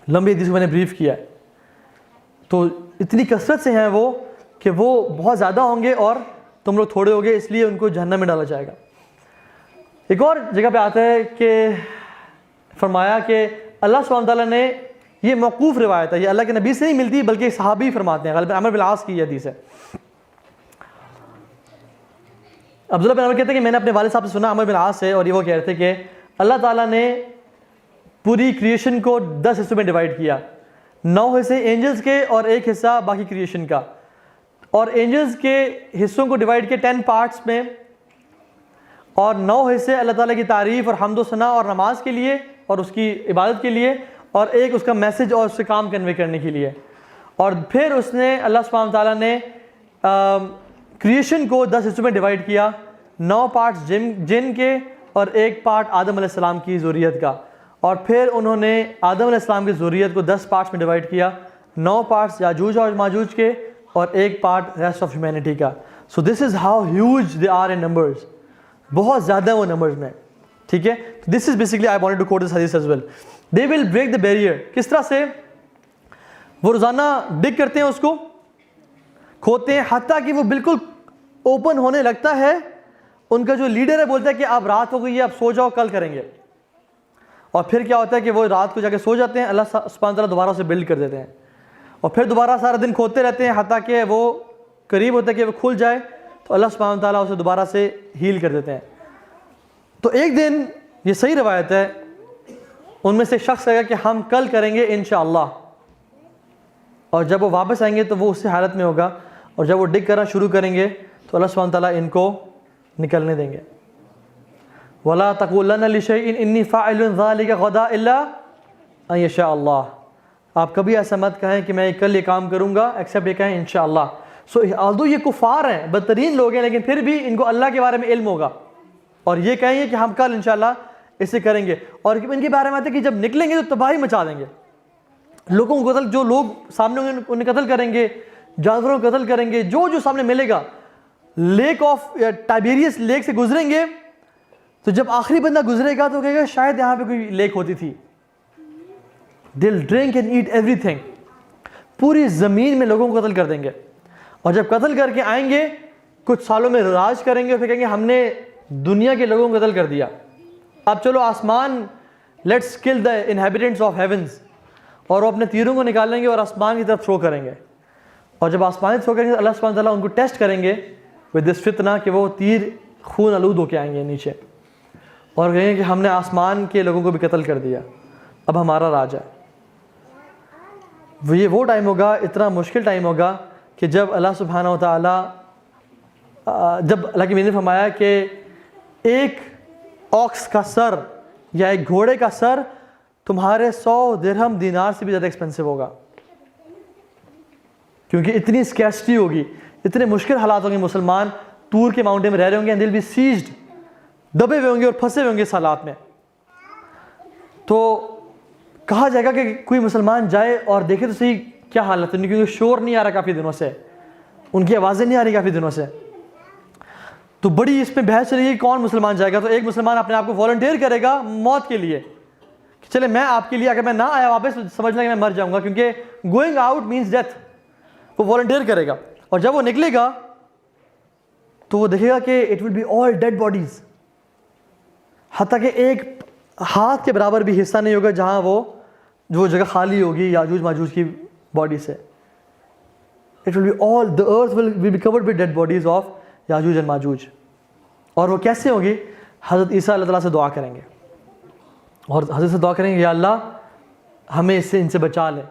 لمبی حدیث کو میں نے بریف کیا ہے. تو اتنی کثرت سے ہیں وہ کہ وہ بہت زیادہ ہوں گے اور تم لوگ تھوڑے ہوگے, اس لیے ان کو جہنم میں ڈالا جائے گا. ایک اور جگہ پہ آتا ہے کہ فرمایا کہ اللہ سبحانہ تعالیٰ نے, یہ موقوف روایت ہے, یہ اللہ کے نبی سے نہیں ملتی بلکہ صحابی فرماتے ہیں, غالباً عمرو بن العاص کی یہ حدیث ہے. عبداللہ بن عمر کہتے ہیں کہ میں نے اپنے والد صاحب سے سنا, عمرو بن العاص سے, اور یہ وہ کہہ رہے تھے کہ اللہ تعالیٰ نے پوری کریشن کو 10 حصوں میں ڈیوائڈ کیا, 9 حصے اینجلز کے اور 1 حصہ باقی کریشن کا, اور اینجلز کے حصوں کو ڈیوائڈ کیا 10 پارٹس میں, اور 9 حصے اللہ تعالیٰ کی تعریف اور حمد و ثنا اور نماز کے لیے اور اس کی عبادت کے لیے, اور 1 اس کا میسج اور اس سے کام کنوے کرنے کے لیے. اور پھر اس نے اللہ سبحانہ تعالیٰ نے کریشن کو 10 حصوں میں ڈیوائڈ کیا, 9 پارٹس جن کے اور 1 پارٹ آدم علیہ السلام کی ذریت کا, اور پھر انہوں نے آدم علیہ السلام کی ذریت کو 10 پارٹس میں ڈیوائڈ کیا, 9 پارٹس یاجوج اور ماجوج کے اور 1 پارٹ ریسٹ آف ہیومینٹی کا. So this is how huge they are in numbers, بہت زیادہ وہ نمبرز میں, ٹھیک ہے. This is basically I wanted to quote this حدیث as well. They will break the barrier. کس طرح سے؟ وہ روزانہ ڈگ کرتے ہیں, اس کو کھودتے ہیں حتیٰ کہ وہ بالکل اوپن ہونے لگتا ہے. ان کا جو لیڈر ہے بولتا ہے کہ اب رات ہو گئی ہے, اب سو جاؤ, کل کریں گے. اور پھر کیا ہوتا ہے کہ وہ رات کو جا کے سو جاتے ہیں, اللہ سبحانہ تعالیٰ دوبارہ اسے بلڈ کر دیتے ہیں, اور پھر دوبارہ سارا دن کھودتے رہتے ہیں حتیٰ کہ وہ قریب ہوتا ہے کہ وہ کھل جائے, تو اللہ سبحانہ تعالیٰ اسے دوبارہ سے ہیل کر دیتے ہیں. تو ایک دن, یہ صحیح روایت ہے, ان میں سے ایک شخص کہے گا کہ ہم کل کریں گے انشاءاللہ, اور جب وہ واپس آئیں گے تو وہ اسی حالت میں ہوگا, اور جب وہ ڈگ کرنا شروع کریں گے تو اللہ سبحانہ تعالیٰ ان کو نکلنے دیں گے. وَلَا تَقُولَنَّ لِشَيْءٍ إِنِّي فَاعِلٌ ذَلِكَ غَدًا إِلَّا أَن يَشَاءَ اللَّهُ. آپ کبھی ایسا مت کہیں کہ میں کل یہ کام کروں گا ایکسیپٹ یہ کہیں انشاءاللہ. سو آلدو یہ کفار ہیں, بدترین لوگ ہیں, لیکن پھر بھی ان کو اللہ کے بارے میں علم ہوگا, اور یہ کہیں گے کہ ہم کل انشاءاللہ اسے کریں گے. اور ان کے بارے میں آتا ہے کہ جب نکلیں گے تو تباہی مچا دیں گے, لوگوں کو قتل, جو لوگ سامنے انہیں قتل کریں گے, جانوروں کو قتل کریں گے, جو سامنے ملے گا. لیک آف ٹائبیریس لیک سے گزریں گے, تو جب آخری بندہ گزرے گا تو کہے گا شاید یہاں پہ کوئی لیک ہوتی تھی. They'll drink and eat everything. پوری زمین میں لوگوں کو قتل کر دیں گے, اور جب قتل کر کے آئیں گے کچھ سالوں میں راج کریں گے, اور پھر کہیں گے ہم نے دنیا کے لوگوں کو قتل کر دیا, اب چلو آسمان, لیٹس کل دا انہیبیٹنٹس آف ہیونز, اور وہ اپنے تیروں کو نکالیں گے اور آسمان کی طرف تھرو کریں گے. اور جب آسمان تھرو کریں گے اللہ سبحانہ تعالیٰ ان کو ٹیسٹ کریں گے ود دس فتنہ, کہ وہ تیر خون آلود ہو کے آئیں گے نیچے, اور کہیں گے کہ ہم نے آسمان کے لوگوں کو بھی قتل کر دیا, اب ہمارا راج ہے. یہ وہ ٹائم ہوگا, اتنا مشکل ٹائم ہوگا کہ جب اللہ سبحانہ و تعالیٰ, جب اللہ کی نے فرمایا کہ ایک آکس کا سر یا ایک گھوڑے کا سر تمہارے 100 درہم دینار سے بھی زیادہ ایکسپینسو ہوگا, کیونکہ اتنی اسکیسٹی ہوگی, اتنے مشکل حالات ہوں گے. مسلمان طور کے ماؤنٹین میں رہ رہے ہوں گے, دل بھی سیزڈ, دبے ہوئے ہوں گے اور پھنسے ہوئے ہوں گے اس حالات میں. تو کہا جائے گا کہ کوئی مسلمان جائے اور دیکھے تو صحیح کیا حالت ہے, کیونکہ شور نہیں آ رہا کافی دنوں سے, ان کی آوازیں نہیں آ رہی کافی دنوں سے. تو بڑی اس پہ بحث چلی ہے کہ کون مسلمان جائے گا. تو ایک مسلمان اپنے آپ کو والنٹیئر کرے گا موت کے لیے, کہ چلے میں آپ کے لیے, اگر میں نہ آیا واپس سمجھنا کہ میں مر جاؤں گا, کیونکہ گوئنگ آؤٹ مینس ڈیتھ. وہ والنٹیئر کرے گا, اور جب وہ نکلے گا تو وہ دیکھے گا کہ it will be all dead bodies, حتیٰ کہ ایک ہاتھ کے برابر بھی حصہ نہیں ہوگا جہاں وہ جگہ خالی ہوگی یاجوج ماجوج کی باڈی سے. It will be all, the earth will be covered with dead bodies of یاجوج and ماجوج. اور وہ کیسے ہوگی؟ حضرت عیسیٰ اللہ تعالیٰ سے دعا کریں گے, اور حضرت سے دعا کریں گے یا اللہ ہمیں ان سے بچا لے.